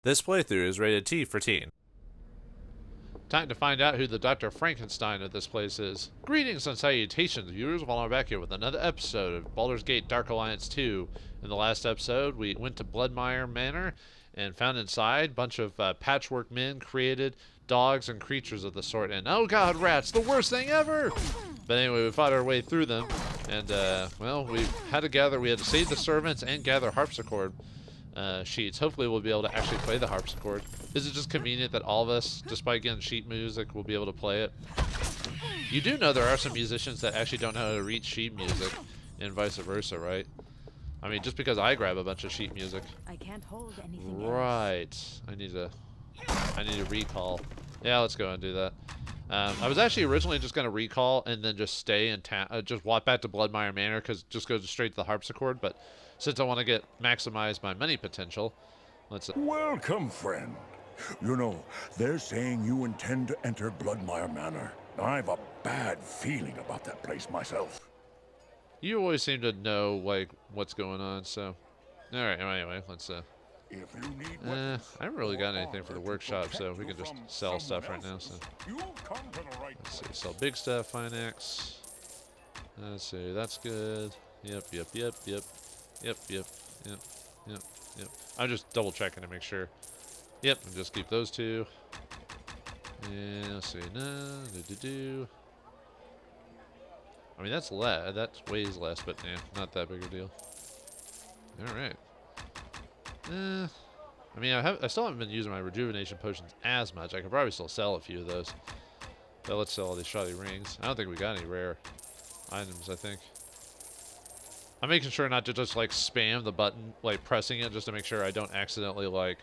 This playthrough is rated T for teen. Time to find out who the Dr. Frankenstein of this place is. Greetings and salutations, viewers. While I'm back here with another episode of Baldur's Gate Dark Alliance 2. In the last episode, we went to Bloodmire Manor and found inside a bunch of patchwork men created dogs and creatures of the sort. And oh god, rats, the worst thing ever! But anyway, we fought our way through them. And, well, we had to save the servants and gather harpsichord sheets. Hopefully we'll be able to actually play the harpsichord. Is it just convenient that all of us, despite getting sheet music, will be able to play it? You do know there are some musicians that actually don't know how to read sheet music, and vice versa, right? I mean, just because I grab a bunch of sheet music. I can't hold anything right. else. I need to recall. Yeah, let's go and do that. I was actually originally just going to recall and then just stay in town, just walk back to Bloodmire Manor, because it just goes straight to the harpsichord, but since I want to maximize my money potential, let's... Welcome, friend. You know, they're saying you intend to enter Bloodmire Manor. I've a bad feeling about that place myself. You always seem to know, like, what's going on, so... Alright, anyway, let's, If you need I haven't really got anything for the workshop, so we can just sell stuff right now, so... Let's see, sell big stuff, Finex. Let's see, that's good. Yep. I'm just double checking to make sure. Yep, and just keep those two. And let's see, I mean, that's less. That weighs less, but not that big a deal. All right. I mean, I still haven't been using my rejuvenation potions as much. I could probably still sell a few of those. But let's sell all these shoddy rings. I don't think we got any rare items, I think. I'm making sure not to just, like, spam the button, like, pressing it, just to make sure I don't accidentally, like,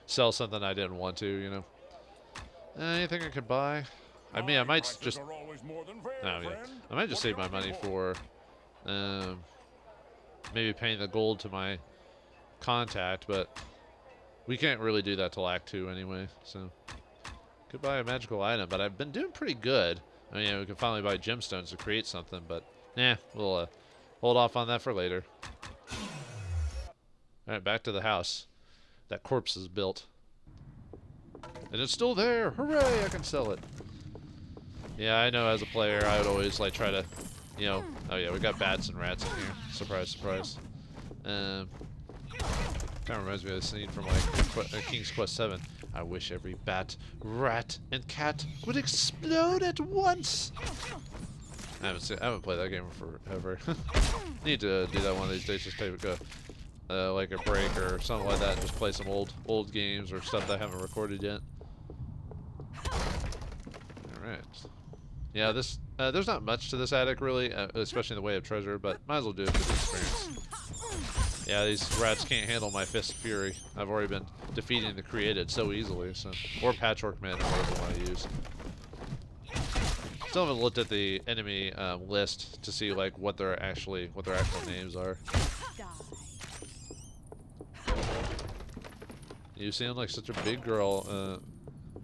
sell something I didn't want to, you know. Anything I could buy? I mean, I might just... I might just save my money for, maybe paying the gold to my contact, but we can't really do that till Act 2 anyway, so... Could buy a magical item, but I've been doing pretty good. I mean, we can finally buy gemstones to create something, but, we'll, hold off on that for later. Alright, back to the house. That corpse is built. And it's still there! Hooray! I can sell it. Yeah, I know as a player, I would always, like, try to, you know... Oh yeah, we got bats and rats in here. Surprise, surprise. Kind of reminds me of the scene from, like, King's Quest 7. I wish every bat, rat, and cat would explode at once! I haven't played that game forever. Need to do that one of these days. Just take like a break or something like that. And just play some old games or stuff that I haven't recorded yet. All right. Yeah, there's not much to this attic really, especially in the way of treasure. But might as well do it for the experience. Yeah, these rats can't handle my fist of fury. I've already been defeating the created so easily. So, or patchwork men, or whatever you want to use. Still haven't looked at the enemy list to see like what their actual names are. You seem like such a big girl,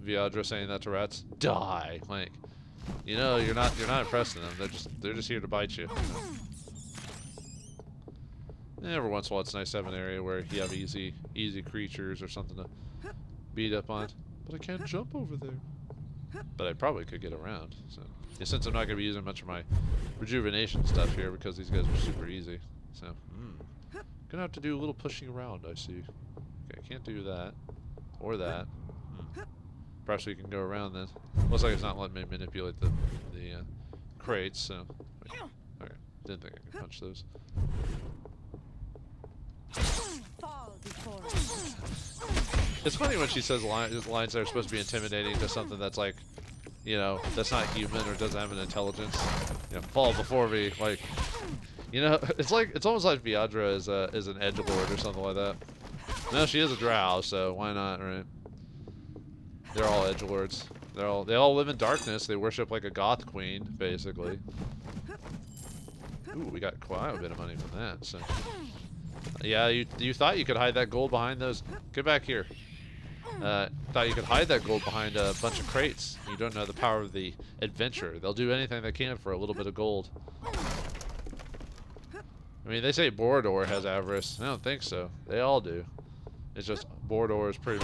Viadra, saying that to rats. Die, like, you know, you're not impressing them. They're just here to bite you. Every once in a while, it's nice to have an area where you have easy creatures or something to beat up on. But I can't jump over there. But I probably could get around. So yeah, since I'm not going to be using much of my rejuvenation stuff here because these guys are super easy. So, gonna have to do a little pushing around, I see. Okay, I can't do that. Or that. Perhaps we can go around then. Looks like it's not letting me manipulate the crates, so... Wait. Okay, didn't think I could punch those. It's funny when she says lines that are supposed to be intimidating to something that's like, you know, that's not human or doesn't have an intelligence. You know, fall before me, like, you know, it's almost like Viadra is an edgelord or something like that. No, she is a drow, so why not, right? They're all edgelords. They all live in darkness. They worship like a goth queen, basically. Ooh, we got quite a bit of money from that. So, yeah, you thought you could hide that gold behind those? Get back here. Thought you could hide that gold behind a bunch of crates. You don't know the power of the adventure. They'll do anything they can for a little bit of gold. I mean, they say Baldur has avarice. I don't think so. They all do. It's just Baldur is pretty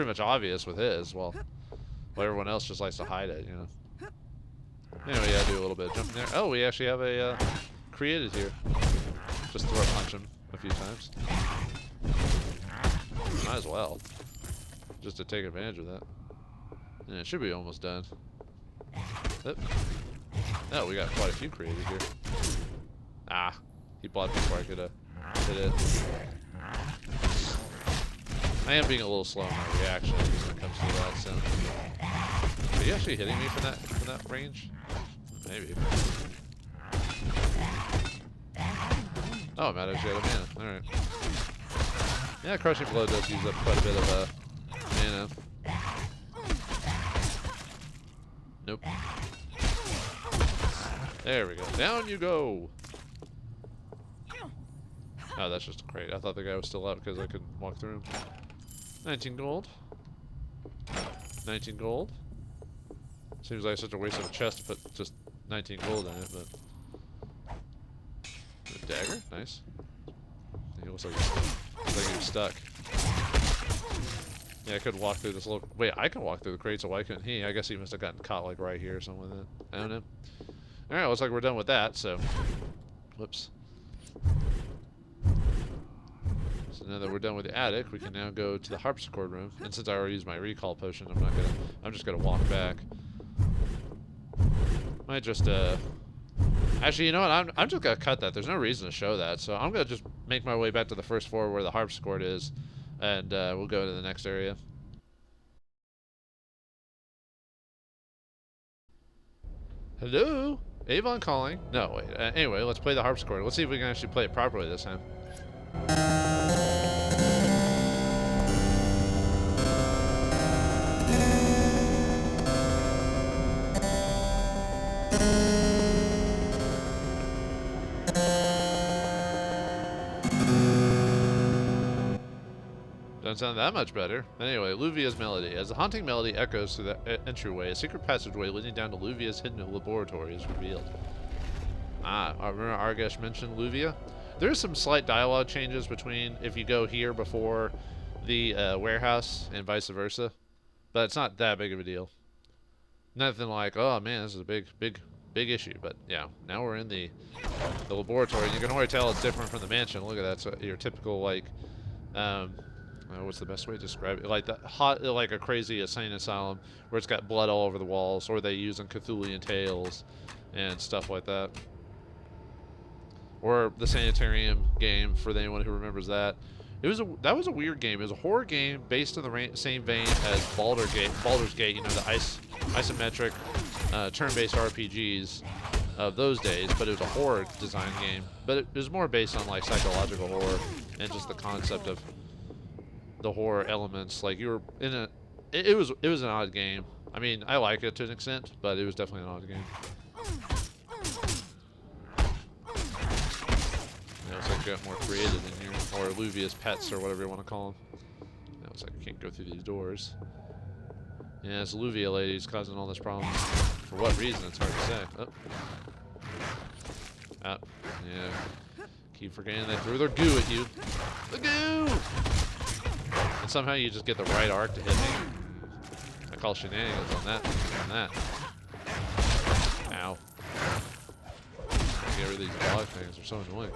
much obvious with his. Well, everyone else just likes to hide it, you know. Anyway, yeah, do a little bit of jumping there. Oh, we actually have a created here. Just throw punch him a few times. Might as well, just to take advantage of that. Yeah, it should be almost done. Oop. Oh, we got quite a few created here. Ah, he blocked before I could hit it. I am being a little slow in my reaction when it comes to that, so. Are you actually hitting me from that range? Maybe. Oh, I'm actually out of mana. Alright. Yeah, Crushing Blow does use up quite a bit of mana. Nope. There we go. Down you go! Oh, that's just a crate. I thought the guy was still out because I couldn't walk through him. 19 gold. 19 gold. Seems like such a waste of a chest to put just 19 gold in it, but... A dagger? Nice. He looks like he was stuck. Yeah, I could walk through this little... Wait, I can walk through the crate, so why couldn't he? I guess he must have gotten caught, like, right here or something like that. I don't know. Alright, looks like we're done with that, so... Whoops. So now that we're done with the attic, we can now go to the harpsichord room. And since I already used my recall potion, I'm just gonna walk back. Might just, Actually, you know what? I'm just gonna cut that. There's no reason to show that, so I'm gonna just make my way back to the first floor where the harpsichord is, and we'll go to the next area. Hello? Avalon calling? No, wait. Anyway, let's play the harpsichord. Let's see if we can actually play it properly this time. Doesn't sound that much better. Anyway, Luvia's melody. As the haunting melody echoes through the entryway, a secret passageway leading down to Luvia's hidden laboratory is revealed. Ah, remember Argesh mentioned Luvia? There's some slight dialogue changes between if you go here before the warehouse and vice versa, but it's not that big of a deal. Nothing like, oh man, this is a big issue. But yeah, now we're in the laboratory, and you can already tell it's different from the mansion. Look at that, so your typical like, what's the best way to describe it? Like like a crazy insane asylum where it's got blood all over the walls, or they use in Cthulhian tales and stuff like that. Or the Sanitarium game, for anyone who remembers that. That was a weird game. It was a horror game based in the same vein as Baldur's Gate, you know, the isometric turn-based RPGs of those days, but it was a horror design game. But it was more based on like psychological horror and just the concept of the horror elements. Like you were in a, it was an odd game. I mean, I like it to an extent, but it was definitely an odd game. Looks like I got more created in here, or Luvia's pets, or whatever you want to call them. Looks like I can't go through these doors. Yeah, it's Luvia ladies causing all this problem. For what reason? It's hard to say. Oh. Yeah. Keep forgetting they threw their goo at you. The goo! And somehow you just get the right arc to hit me. I call shenanigans on that. Ow. Get rid of these dog things, they're so annoying.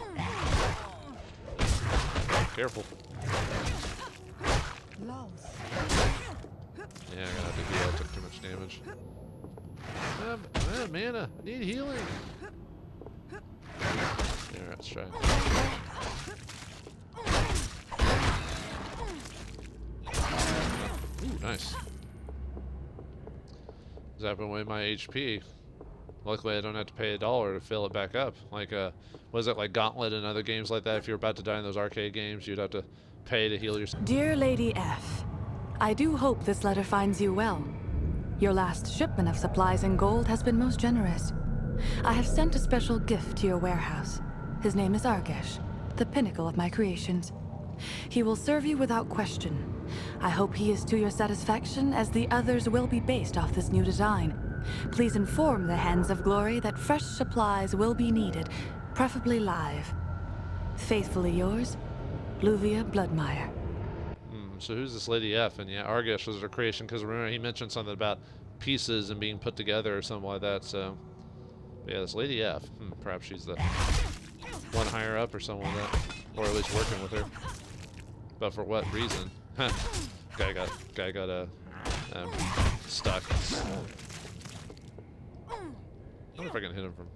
Careful. Yeah, I'm gonna have to heal, I took too much damage. Mana, I need healing. Yeah, let's try. Ooh, nice. Zapping away my HP. Luckily, I don't have to pay $1 to fill it back up. Like, was it like Gauntlet and other games like that? If you're about to die in those arcade games, you'd have to pay to heal yourself. Dear Lady F, I do hope this letter finds you well. Your last shipment of supplies and gold has been most generous. I have sent a special gift to your warehouse. His name is Argesh, the pinnacle of my creations. He will serve you without question. I hope he is to your satisfaction, as the others will be based off this new design. Please inform the Hands of Glory that fresh supplies will be needed, preferably live. Faithfully yours, Luvia Bloodmire. So who's this Lady F? And yeah, Argesh was her creation, because remember he mentioned something about pieces and being put together or something like that. So yeah, this Lady F. Perhaps she's the one higher up or something like that, or at least working with her. But for what reason? Guy got stuck. I wonder if I can hit him from.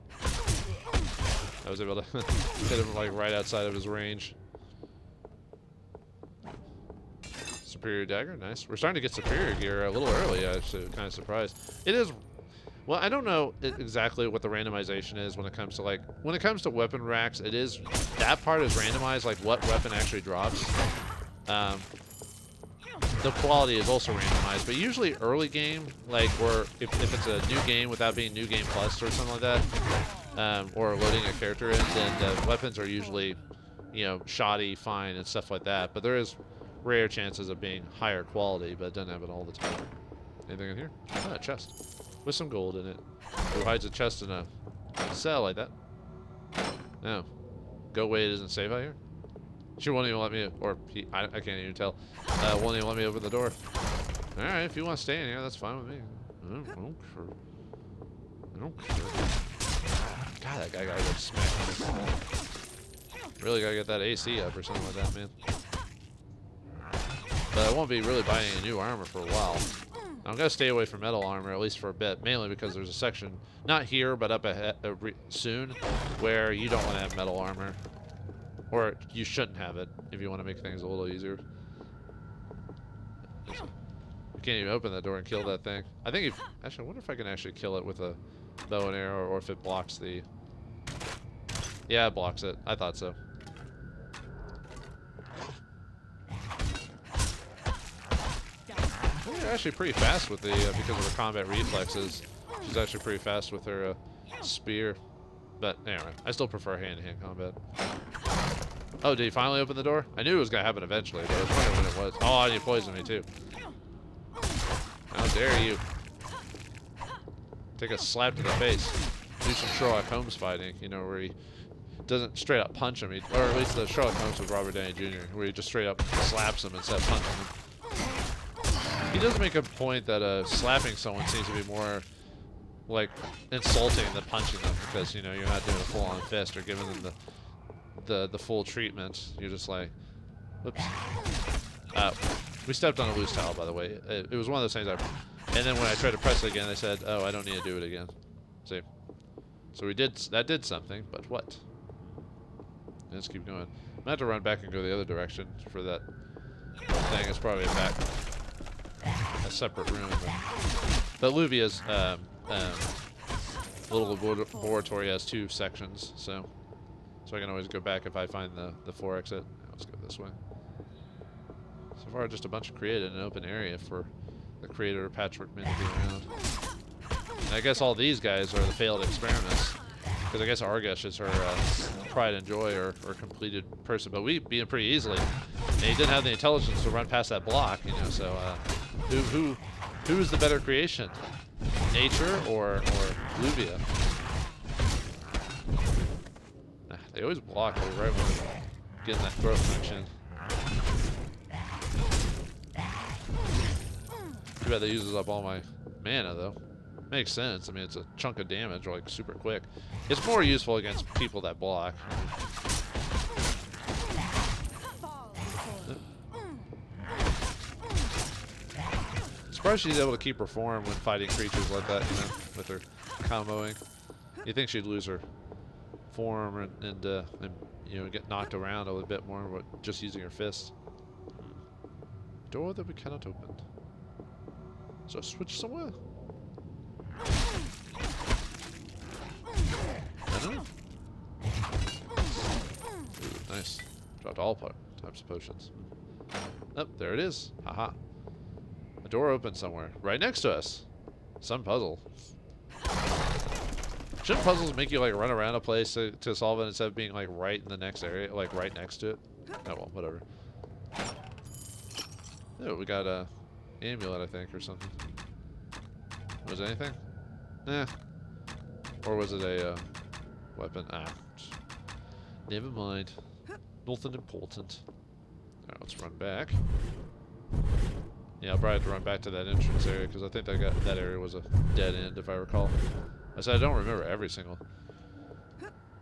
I was able to hit him like right outside of his range. Superior dagger, nice. We're starting to get superior gear a little early. Actually, kind of surprised. It is. Well, I don't know exactly what the randomization is when it comes to weapon racks. It is that part is randomized, like what weapon actually drops. The quality is also randomized, but usually early game, like, or if it's a new game without being New Game Plus or something like that, or loading a character in, then the weapons are usually, you know, shoddy, fine, and stuff like that. But there is rare chances of being higher quality, but it doesn't happen all the time. Anything in here? Oh, a chest with some gold in it. Who hides a chest in a cell like that? No. Go away isn't safe out here? She won't even let me, or he, I can't even tell. Won't even let me open the door. Alright, if you want to stay in here, that's fine with me. I don't care. I don't care. God, that guy gotta get smacked. Really gotta get that AC up or something like that, man. But I won't be really buying any new armor for a while. I'm gonna stay away from metal armor, at least for a bit, mainly because there's a section, not here, but up ahead soon, where you don't want to have metal armor. Or you shouldn't have it if you want to make things a little easier. You can't even open that door and kill that thing. I think if... Actually, I wonder if I can actually kill it with a bow and arrow, or if it blocks the... Yeah, it blocks it. I thought so. They're actually pretty fast with the... because of her combat reflexes. She's actually pretty fast with her spear. But anyway, I still prefer hand-to-hand combat. Oh, did he finally open the door? I knew it was going to happen eventually, but I was wondering when it was. Oh, and he poisoned me too. How dare you. Take a slap to the face. Do some Sherlock Holmes fighting, you know, where he doesn't straight up punch him, or at least the Sherlock Holmes with Robert Downey Jr., where he just straight up slaps him instead of punching him. He does make a point that slapping someone seems to be more like insulting than punching them, because, you know, you're not doing a full-on fist or giving them the full treatment. You're just like, whoops. We stepped on a loose towel, by the way. It was one of those things and then when I tried to press it again, they said, oh, I don't need to do it again. See? So that did something, but what? Let's keep going. I'm gonna have to run back and go the other direction for that thing. It's probably a separate room. But Luvia's little laboratory has 2 sections, so I can always go back if I find the 4 exit. Let's go this way. So far, just a bunch of created an open area for the creator Patrick Min to be around. And I guess all these guys are the failed experiments, because I guess Argesh is her pride and joy, or completed person. But we beat him pretty easily, and he didn't have the intelligence to run past that block, you know. So who is the better creation, nature or Luvia? They always block me right when I'm getting that throat function. Too bad that uses up all my mana, though. Makes sense. I mean, it's a chunk of damage, like, super quick. It's more useful against people that block. Surprised she's able to keep her form when fighting creatures like that, you know, with her comboing. You think she'd lose her form and you know, get knocked around a little bit more with just using her fists. Door that we cannot open. So switch somewhere. I don't know. Ooh, nice. Dropped all types of potions. Oh, there it is. Haha. A door open somewhere. Right next to us. Some puzzle. Shouldn't puzzles make you, like, run around a place to solve it instead of being, like, right in the next area, like, right next to it? Oh, well, whatever. Oh, we got a amulet, I think, or something. Was it anything? Eh. Or was it a weapon? Ah. Never mind. Nothing important. Alright, let's run back. Yeah, I'll probably have to run back to that entrance area because I think that area was a dead end, if I recall. I said I don't remember every single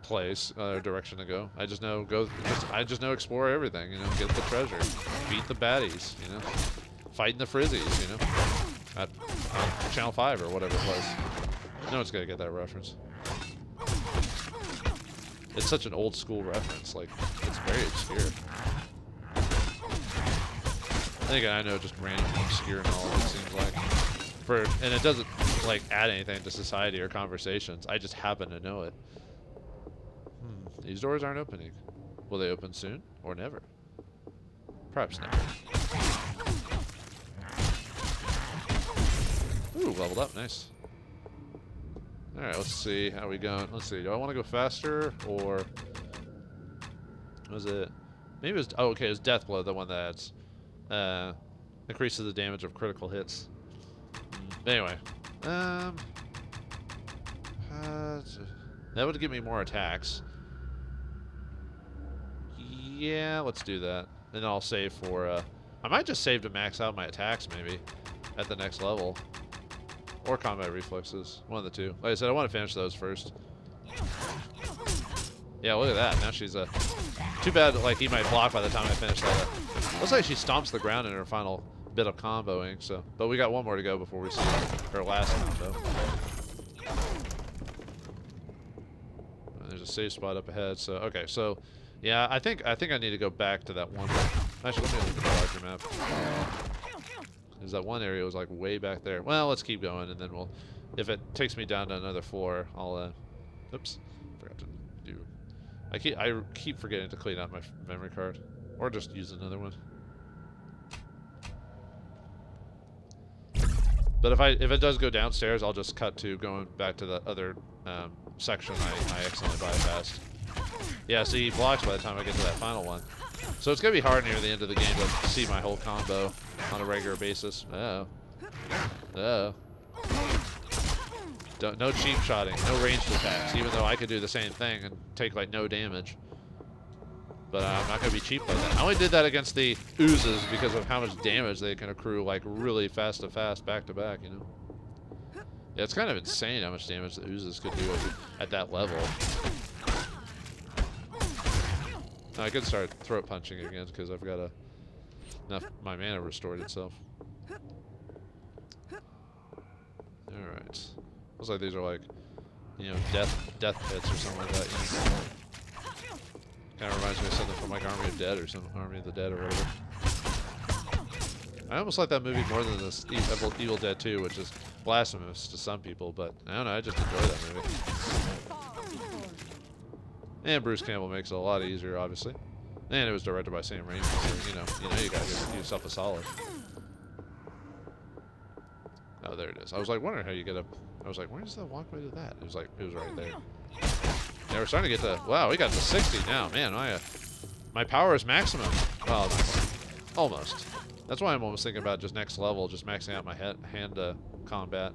place or direction to go. I just know I just know explore everything. You know, get the treasure, beat the baddies. You know, fighting the frizzies. You know, at Channel 5 or whatever it was. No one's gonna get that reference. It's such an old school reference. Like, it's very obscure. And again, I know just random obscure knowledge, it seems like. And it doesn't, like, add anything to society or conversations. I just happen to know it. These doors aren't opening. Will they open soon? Or never? Perhaps never. Ooh, leveled up. Nice. Alright, let's see how we going. Let's see. Do I want to go faster, or... was it... maybe it was... oh, okay, it's Deathblow, the one that adds... increases the damage of critical hits. Anyway, that would give me more attacks. Yeah, let's do that. Then I'll save for, I might just save to max out my attacks, maybe, at the next level. Or combat reflexes, one of the two. Like I said, I want to finish those first. Yeah, look at that. Now she's a... too bad, like, he might block by the time I finish that. Looks like she stomps the ground in her final bit of comboing, so... but we got one more to go before we see her last combo. There's a safe spot up ahead, so... okay, so... yeah, I think I need to go back to that one... actually, let me look at the larger map. Because that one area was, like, way back there. Well, let's keep going, and then we'll... if it takes me down to another floor, I'll, oops. Forgot to do... I keep forgetting to clean out my memory card. Or just use another one. But if it does go downstairs, I'll just cut to going back to the other section I accidentally bypassed. Yeah, see, he blocks by the time I get to that final one. So it's going to be hard near the end of the game to see my whole combo on a regular basis. Oh. Oh. No cheap shotting, no ranged attacks, even though I could do the same thing and take, like, no damage. But I'm not going to be cheap like that. I only did that against the oozes because of how much damage they can accrue, like, really fast, back to back, you know? Yeah, it's kind of insane how much damage the oozes could do at that level. I could start throat punching again because I've got enough my mana restored itself. Alright. Looks like these are, like, you know, death pits or something like that, you know? Kind of reminds me of something from, like, Army of Dead or something, Army of the Dead or whatever. I almost like that movie more than this Evil Dead 2, which is blasphemous to some people, but I don't know, I just enjoy that movie. And Bruce Campbell makes it a lot easier, obviously. And it was directed by Sam Raimi, so, you know you gotta give yourself a solid. Oh, there it is. I was, like, wondering how you get up. I was like, where's the walkway to that? It was right there. Yeah, we're starting to get to... wow, we got to 60 now. Man, my power is maximum. Well, almost. That's why I'm almost thinking about just next level, just maxing out my hand combat.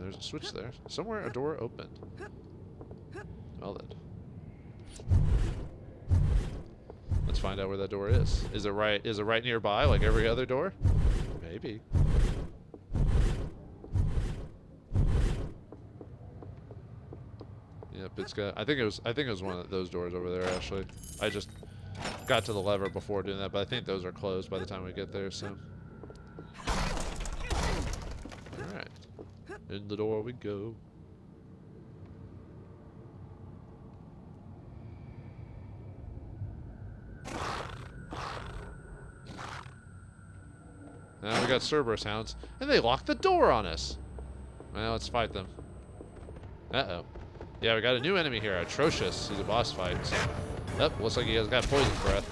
There's a switch there. Somewhere a door opened. Well then. Let's find out where that door is. Is it right nearby, like every other door? Maybe. Yep, it's got... I think it was one of those doors over there, actually. I just got to the lever before doing that, but I think those are closed by the time we get there, so... alright. In the door we go. Now we got Cerberus hounds, and they locked the door on us. Well, let's fight them. Uh-oh. Yeah, we got a new enemy here, Atrocious. He's a boss fight. So. Oh, looks like he has got poison breath.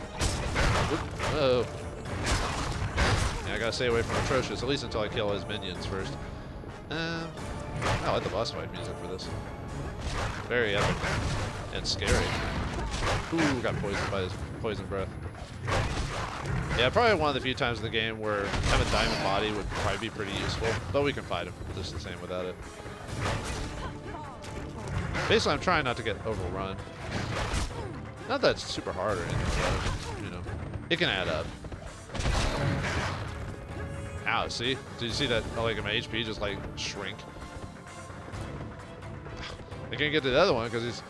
Uh-oh. Yeah, I gotta stay away from Atrocious, at least until I kill his minions first. I like the boss fight music for this. Very epic and scary. Ooh, got poisoned by his poison breath. Yeah, probably one of the few times in the game where having Diamond Body would probably be pretty useful, but we can fight him just the same without it. Basically, I'm trying not to get overrun. Not that it's super hard or anything, but, you know, it can add up. Ow, see? Did you see that, like, my HP just, like, shrink? I can't get to the other one because he's...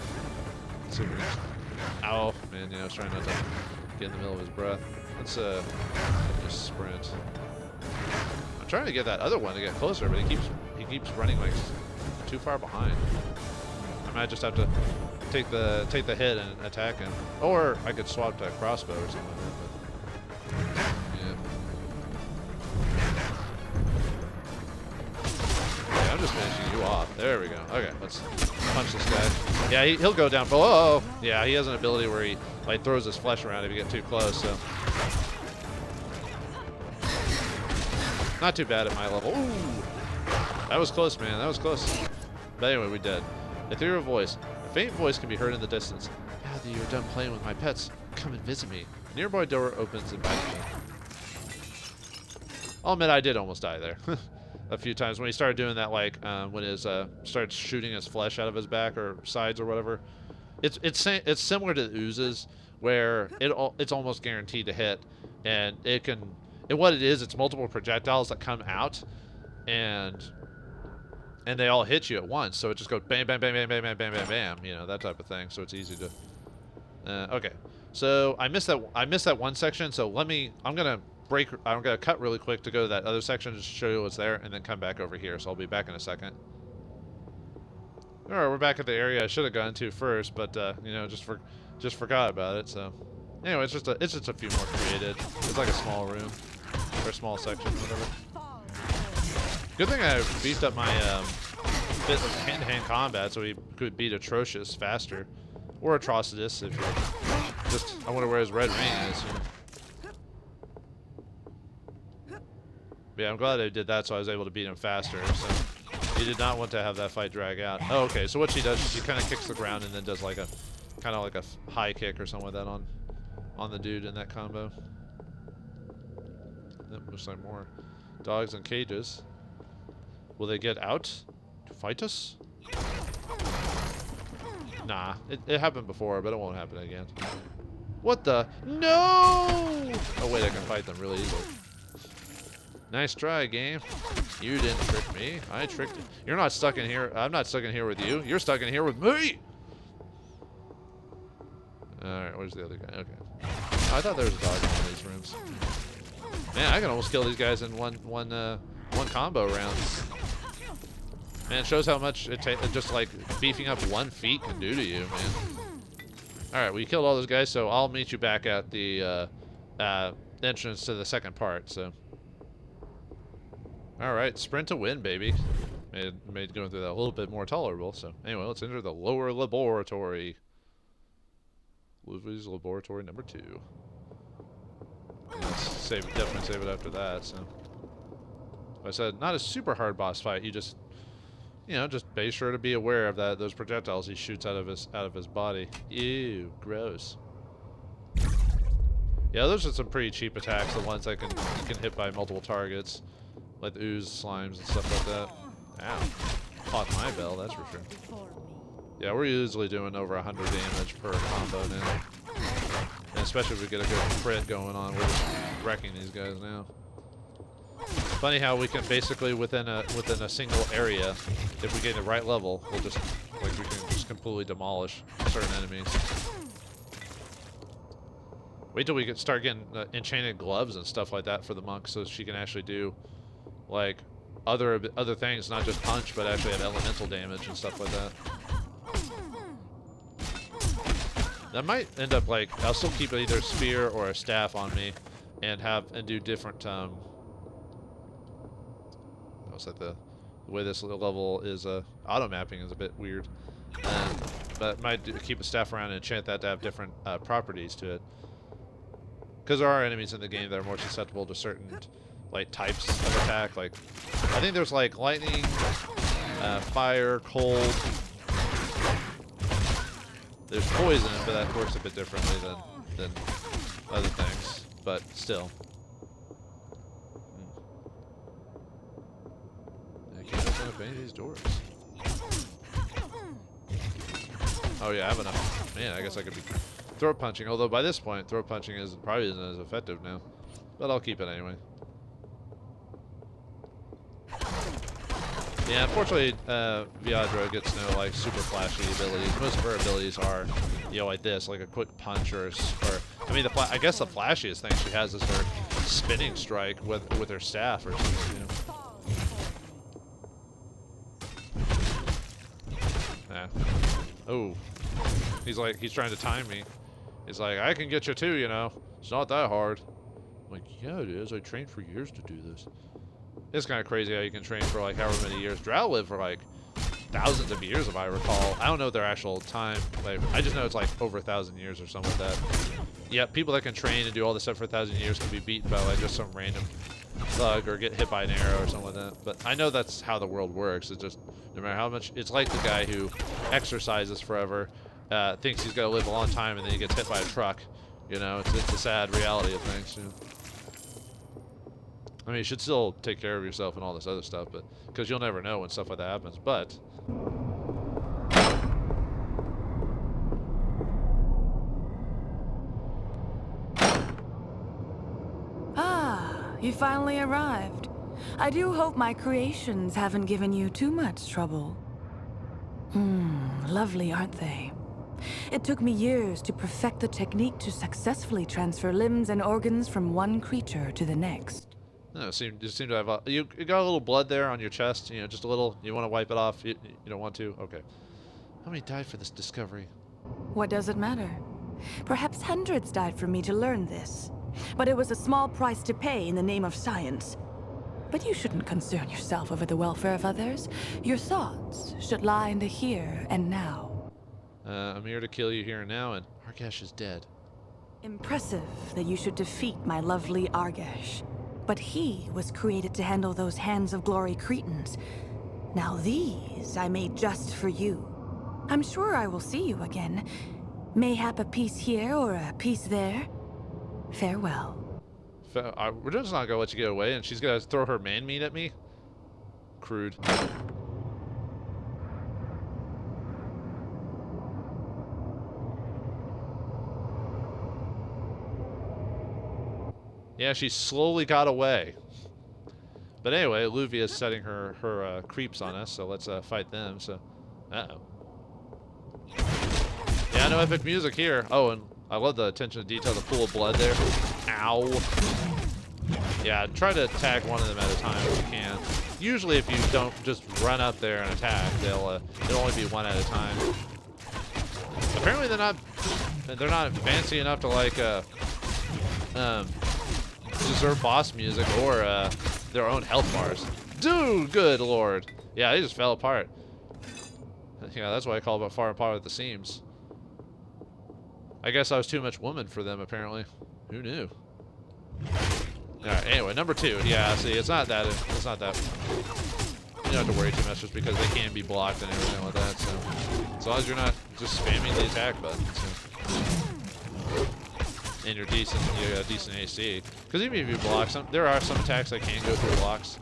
Let's see if we can... Ow, man, yeah, I was trying not to get in the middle of his breath. Let's, just sprint. I'm trying to get that other one to get closer, but he keeps running, like, too far behind. I might just have to take the hit and attack him. Or I could swap to a crossbow or something like that, but... Yeah, I'm just finishing you off. There we go. Okay, let's punch this guy. Yeah, he'll go down below. Yeah, he has an ability where he like throws his flesh around if you get too close. So not too bad at my level. Ooh, that was close, man. That was close. But anyway, we did. Ethereal voice. A faint voice can be heard in the distance. Now that you're done playing with my pets, come and visit me. A nearby door opens, inviting me. I'll admit I did almost die there. A few times when he started doing that, like when his starts shooting his flesh out of his back or sides or whatever. It's similar to the oozes where it's almost guaranteed to hit, and what it is, it's multiple projectiles that come out, and they all hit you at once. So it just goes bam, bam, bam, bam, bam, bam, bam, bam, bam. You know, that type of thing. So it's easy to. Okay, so I missed that one section. So I'm gonna cut really quick to go to that other section just to show you what's there, and then come back over here. So I'll be back in a second. All right, we're back at the area I should have gone to first, but you know, just forgot about it. So anyway, it's just a few more created. It's like a small room or a small section, whatever. Good thing I beefed up my bit of hand-to-hand combat so he could beat Atrocious faster, or Atrocitus if you're just. I wonder where his red ring is. You know? Yeah, I'm glad I did that so I was able to beat him faster. So he did not want to have that fight drag out. Oh, okay, so what she does is she kind of kicks the ground and then does like a kind of like a high kick or something like that on the dude in that combo. That looks like more dogs in cages. Will they get out to fight us? Nah, it happened before, but it won't happen again. What the? No! Oh wait, I can fight them really easily. Nice try, game. You didn't trick me. I tricked you. You're not stuck in here. I'm not stuck in here with you. You're stuck in here with me. Alright, where's the other guy? Okay. I thought there was a dog in one of these rooms. Man, I can almost kill these guys in one combo round. Man, it shows how much just like beefing up 1 feat can do to you, man. Alright, we killed all those guys, so I'll meet you back at the entrance to the second part, so. Alright, sprint to win, baby. Made going through that a little bit more tolerable, so. Anyway, let's enter the lower laboratory. Luffy's laboratory number 2. Let's definitely save it after that, so. Like I said, not a super hard boss fight, you just, you know, just be sure to be aware of those projectiles he shoots out of his body. Ew, gross. Yeah, those are some pretty cheap attacks, the ones that you can hit by multiple targets. Like the ooze, slimes, and stuff like that. Ow. Caught my bell, that's for sure. Yeah, we're usually doing over 100 damage per combo now. And especially if we get a good crit going on, we're just wrecking these guys now. Funny how we can basically within a single area, if we get the right level, we can just completely demolish certain enemies. Wait till we start getting enchanted gloves and stuff like that for the monk, so she can actually do like other things, not just punch, but actually have elemental damage and stuff like that. That might end up like I'll still keep either a spear or a staff on me, and do different. It's like the way this level is auto mapping is a bit weird, but might keep a staff around and enchant that to have different properties to it. Because there are enemies in the game that are more susceptible to certain like types of attack. Like I think there's like lightning, fire, cold. There's poison, but that works a bit differently than other things. But still. I can't open up any of these doors. Oh yeah, I have enough. Man, I guess I could be throat punching. Although by this point, throat punching probably isn't as effective now. But I'll keep it anyway. Yeah, unfortunately, Viadra gets no like super flashy abilities. Most of her abilities are, you know, like this, like a quick punch or I mean, I guess the flashiest thing she has is her spinning strike with her staff or something. You know? Yeah. Oh, he's trying to time me. He's like, I can get you too, you know. It's not that hard. I'm like, yeah, it is. I trained for years to do this. It's kind of crazy how you can train for like however many years. Drow live for like thousands of years, if I recall. I don't know their actual time. Like, I just know it's like over 1,000 years or something like that. Yeah, people that can train and do all this stuff for 1,000 years can be beaten by like just some random thug or get hit by an arrow or something like that. But I know that's how the world works. It's just no matter how much. It's like the guy who exercises forever, thinks he's gonna live a long time, and then he gets hit by a truck. You know, it's the sad reality of things. You know? I mean, you should still take care of yourself and all this other stuff, but because you'll never know when stuff like that happens. But you finally arrived. I do hope my creations haven't given you too much trouble. Lovely, aren't they? It took me years to perfect the technique to successfully transfer limbs and organs from one creature to the next. No, you seem to have you got a little blood there on your chest. You know, just a little. You want to wipe it off? You don't want to? Okay. How many died for this discovery? What does it matter? Perhaps hundreds died for me to learn this. But it was a small price to pay in the name of science. But you shouldn't concern yourself over the welfare of others. Your thoughts should lie in the here and now. I'm here to kill you here and now, and Argesh is dead. Impressive that you should defeat my lovely Argesh. But he was created to handle those Hands of Glory Cretans. Now these I made just for you. I'm sure I will see you again. Mayhap a piece here or a piece there. Farewell. We're just not gonna let you get away, and she's gonna throw her man meat at me? Crude. Yeah, she slowly got away. But anyway, Luvia is setting her creeps on us, so let's fight them. So, uh-oh. Yeah, no epic music here. Oh, and I love the attention to detail, the pool of blood there. Ow. Yeah, try to attack one of them at a time if you can. Usually, if you don't just run up there and attack, they'll only be one at a time. Apparently, they're not fancy enough to like deserve boss music or their own health bars. Dude, good lord. Yeah, they just fell apart. Yeah, that's why I call it far apart at the seams. I guess I was too much woman for them, apparently. Who knew? Alright, anyway, number 2. Yeah, see, it's not that. You don't have to worry too much just because they can be blocked and everything like that, so. As long as you're not just spamming the attack button. So. And you got decent AC. Because even if you block there are some attacks that can go through blocks.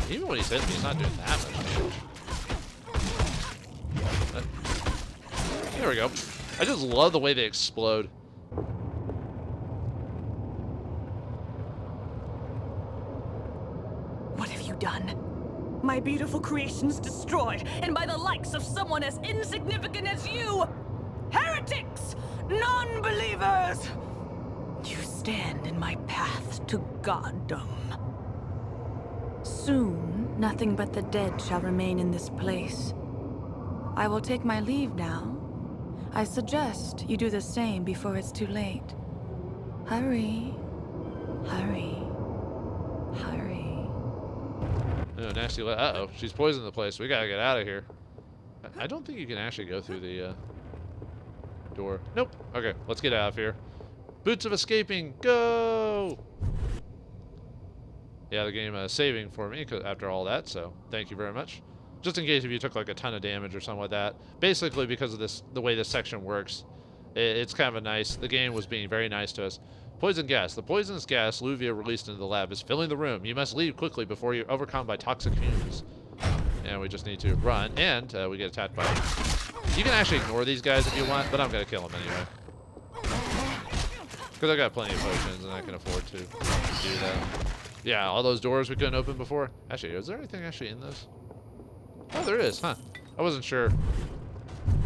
Even when he's hitting me, he's not doing that much damage. There we go. I just love the way they explode. What have you done? My beautiful creations destroyed, and by the likes of someone as insignificant as you! Heretics! Non-believers! You stand in my path to goddom. Soon, nothing but the dead shall remain in this place. I will take my leave now. I suggest you do the same before it's too late. Hurry. Hurry. Hurry. Oh, nasty. Uh-oh. She's poisoning the place. We gotta get out of here. I don't think you can actually go through the door. Nope. Okay, let's get out of here. Boots of escaping. Go! Yeah, the game saving for me after all that, so thank you very much. Just in case if you took like a ton of damage or something like that. Basically, because of the way this section works, it's kind of the game was being very nice to us. Poison gas. The poisonous gas Luvia released into the lab is filling the room. You must leave quickly before you're overcome by toxic fumes. And we just need to run, and we get attacked by You can actually ignore these guys if you want, but I'm gonna kill them anyway. Because I got plenty of potions and I can afford to do that. Yeah, all those doors we couldn't open before. Actually, is there anything actually in those? Oh, there is, huh? I wasn't sure.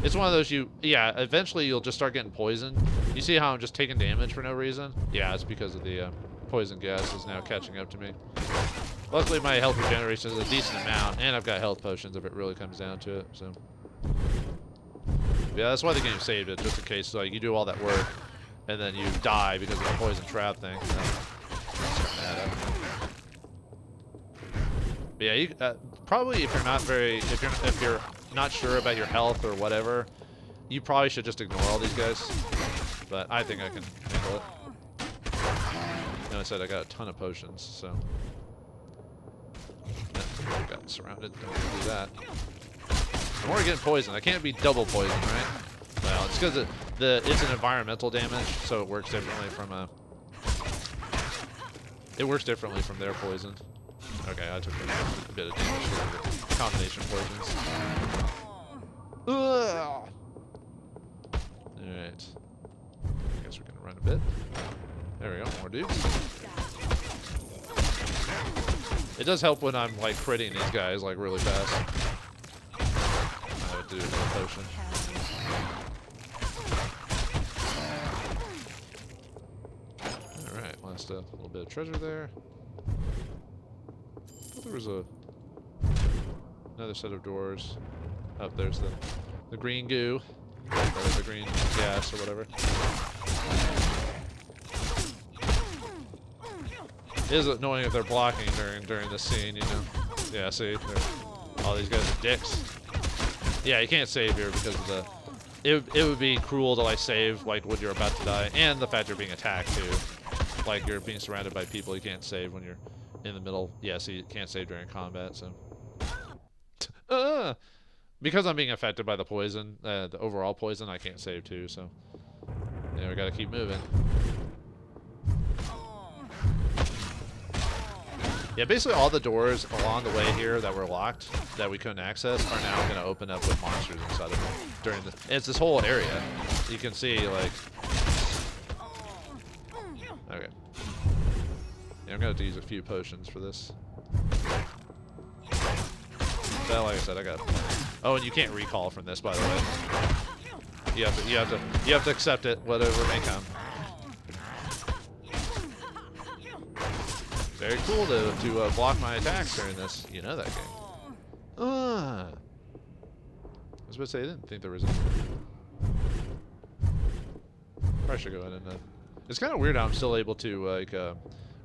It's one of those yeah, eventually you'll just start getting poisoned. You see how I'm just taking damage for no reason? Yeah, it's because of the poison gas is now catching up to me. Luckily, my health regeneration is a decent amount, and I've got health potions if it really comes down to it, so. Yeah, that's why the game saved it, just in case like you do all that work, and then you die because of the poison trap thing. But yeah, you, probably if you're not sure about your health or whatever, you probably should just ignore all these guys. But I think I can handle it. You know, I said I got a ton of potions, so. I got surrounded. Don't do that. I'm already getting poisoned. I can't be double poisoned, right? Well, it's because it's an environmental damage, so it works differently from it works differently from their poison. Okay, I took a bit of damage for the combination poisons. Ugh. Alright. I guess we're gonna run a bit. There we go, more dudes. It does help when I'm like critting these guys like really fast. I would do a potion. Alright, last a little bit of treasure there. Oh, there was another set of doors. Oh, there's the green goo. Or the green gas or whatever. It is annoying if they're blocking during this scene, you know. Yeah, see, all these guys are dicks. Yeah, you can't save here because of the. It would be cruel to like save like when you're about to die, and the fact you're being attacked too. Like you're being surrounded by people, you can't save when you're in the middle. Yeah, so you can't save during combat. So. Because I'm being affected by the poison, the overall poison, I can't save too. So. Yeah, we gotta keep moving. Yeah, basically all the doors along the way here that were locked, that we couldn't access, are now going to open up with monsters inside of them. During the, it's this whole area. You can see, like... Okay. Yeah, I'm going to have to use a few potions for this. But like I said, I got... Oh, and you can't recall from this, by the way. You have to accept it, whatever may come. Very cool to block my attacks during this. You know that game. I was about to say, I didn't think there was any. Probably should go ahead and... It's kind of weird how I'm still able to, like,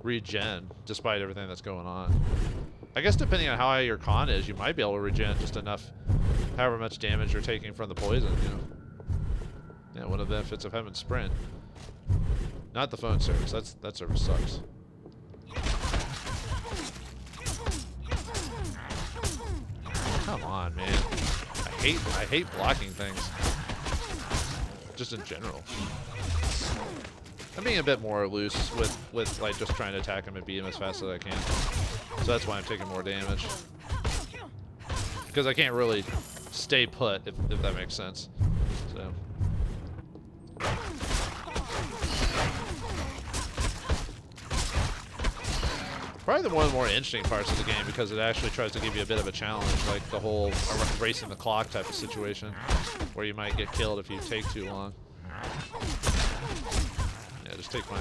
regen, despite everything that's going on. I guess depending on how high your con is, you might be able to regen just enough, however much damage you're taking from the poison, you know. Yeah, one of the benefits of having sprint. Not the phone service. That service sucks. Come on, man. I hate blocking things. Just in general. I'm being a bit more loose with like just trying to attack him and beat him as fast as I can. So that's why I'm taking more damage. Because I can't really stay put, if that makes sense. So. Probably one of the more interesting parts of the game because it actually tries to give you a bit of a challenge, like the whole racing the clock type of situation, where you might get killed if you take too long. Yeah, just take my...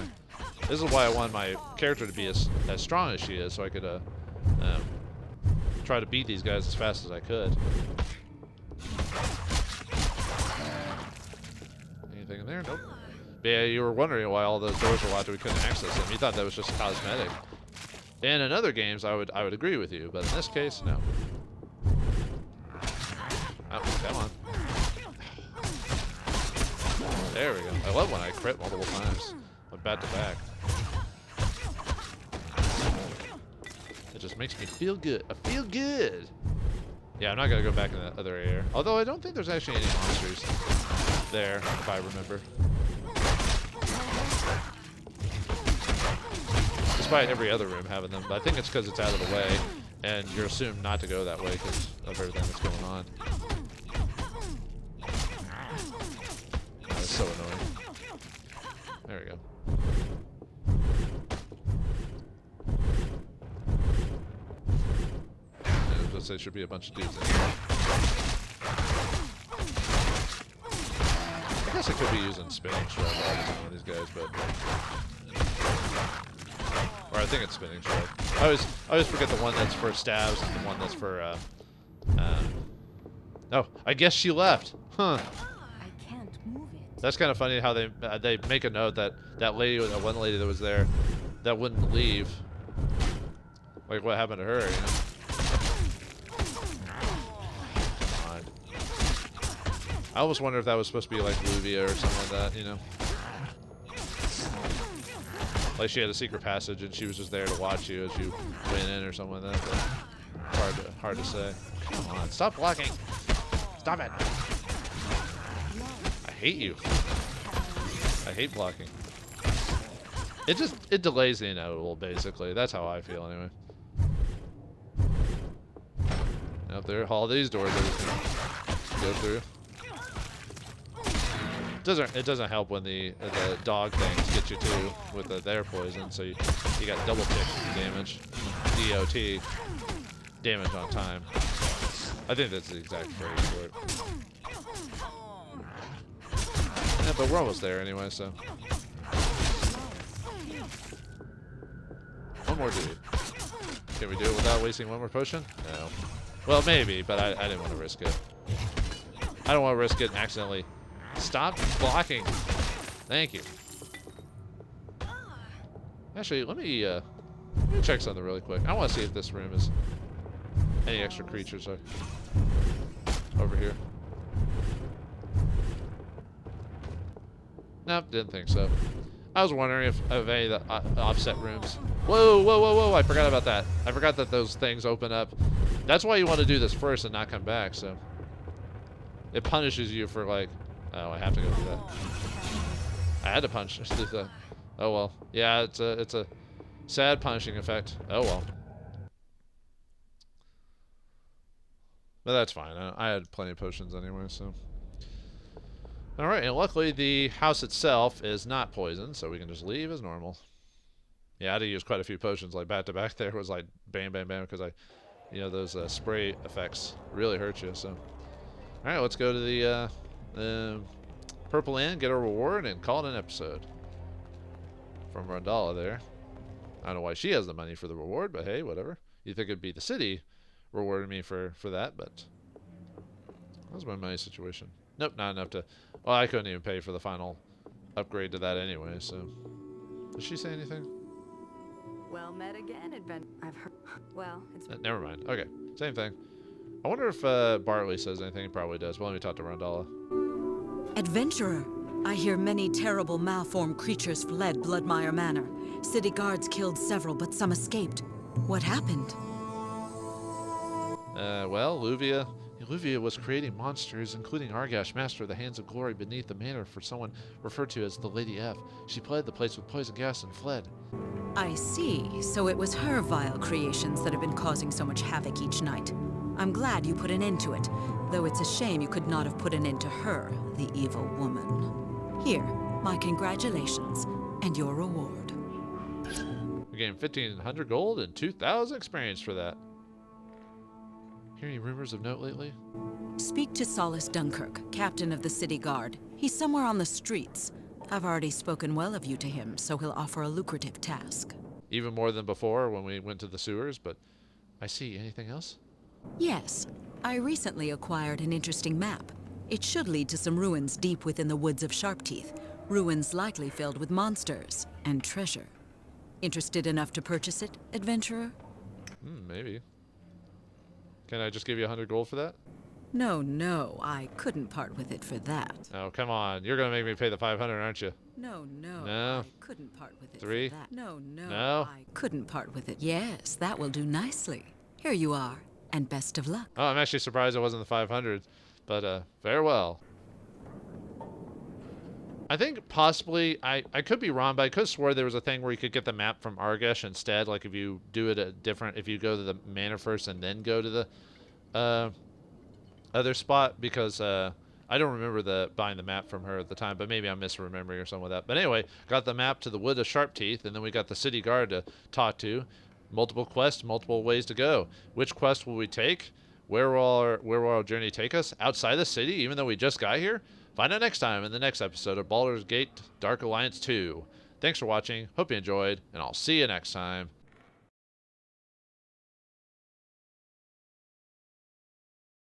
This is why I want my character to be as strong as she is, so I could try to beat these guys as fast as I could. Anything in there? Nope. But yeah, you were wondering why all those doors were locked and we couldn't access them. You thought that was just cosmetic. And in other games, I would agree with you, but in this case, no. Oh, come on. There we go. I love when I crit multiple times, but back to back. It just makes me feel good. I feel good. Yeah, I'm not gonna go back in that other area. Although I don't think there's actually any monsters there, if I remember. Despite every other room having them, but I think it's because it's out of the way, and you're assumed not to go that way because of everything that's going on. There we go. And let's say there should be a bunch of dudes in here. I guess I could be using spinning strike on one of these guys, but... Or I think it's spinning strike. I always forget the one that's for stabs and the one that's for, Oh, I guess she left. Huh. I can't move it. That's kind of funny how they make a note that that one lady that was there, that wouldn't leave. Like what happened to her, you know? Come on. I almost wonder if that was supposed to be like Luvia or something like that, you know? Like she had a secret passage and she was just there to watch you as you went in or something like that. But hard to say. Come on, stop blocking. Stop it. I hate you. I hate blocking. It delays the inevitable, basically. That's how I feel anyway. Up there, all these doors I just go through. It doesn't help when the dog things get you too with their poison, so you got double tick damage, DOT, damage on time. I think that's the exact phrase for it. Yeah, but we're almost there anyway, so. One more dude. Can we do it without wasting one more potion? No. Well, maybe, but I didn't want to risk it. I don't want to risk it and accidentally. Stop blocking. Thank you. Actually, let me check something really quick. I want to see if this room is any extra creatures are over here. Nope, didn't think so. I was wondering if of any of the offset rooms. Whoa, whoa, whoa, whoa! I forgot about that. I forgot that those things open up. That's why you want to do this first and not come back. So it punishes you for like. Oh, I have to go through that. I had to punch through that. Oh well. Yeah, it's a sad punishing effect. Oh well. But that's fine. I had plenty of potions anyway, so. Alright, and luckily the house itself is not poisoned, so we can just leave as normal. Yeah, I had to use quite a few potions, like back to back there was like bam, bam, bam, because those spray effects really hurt you, so. Alright, let's go to the Purple Inn, get a reward, and call it an episode. From Rondalla there. I don't know why she has the money for the reward, but hey, whatever. You'd think it'd be the city rewarding me for that, but that was my money situation. Nope, not enough to... Well, I couldn't even pay for the final upgrade to that anyway, so... Did she say anything? Well met again, I've heard... Well, it's... Never mind. Okay, same thing. I wonder if Bartley says anything. He probably does. Well, let me talk to Rondalla. Adventurer, I hear many terrible malformed creatures fled Bloodmire Manor. City guards killed several, but some escaped. What happened? Well, Luvia was creating monsters, including Argash, master of the Hands of Glory beneath the manor for someone referred to as the Lady F. She flooded the place with poison gas and fled. I see. So it was her vile creations that have been causing so much havoc each night. I'm glad you put an end to it, though it's a shame you could not have put an end to her, the evil woman. Here, my congratulations, and your reward. We gained 1,500 gold and 2,000 experience for that. Hear any rumors of note lately? Speak to Solace Dunkirk, captain of the city guard. He's somewhere on the streets. I've already spoken well of you to him, so he'll offer a lucrative task. Even more than before when we went to the sewers, but I see. Anything else? Yes. I recently acquired an interesting map. It should lead to some ruins deep within the woods of Sharpteeth. Ruins likely filled with monsters and treasure. Interested enough to purchase it, adventurer? Maybe. Can I just give you 100 gold for that? No, I couldn't part with it for that. Oh, come on. You're going to make me pay the 500, aren't you? No, No? I couldn't part with it 3? for that. No, No? I couldn't part with it. Yes, that will do nicely. Here you are, and best of luck. Oh, I'm actually surprised it wasn't the 500, but farewell. I think possibly, I could be wrong, but I could have swore there was a thing where you could get the map from Argash instead, like if you do it if you go to the manor first and then go to the other spot, because I don't remember buying the map from her at the time, but maybe I'm misremembering or something like that. But anyway, got the map to the Wood of Sharp Teeth, and then we got the city guard to talk to. Multiple quests, multiple ways to go. Which quest will we take? Where will our journey take us? Outside the city, even though we just got here? Find out next time in the next episode of Baldur's Gate Dark Alliance 2. Thanks for watching. Hope you enjoyed, and I'll see you next time.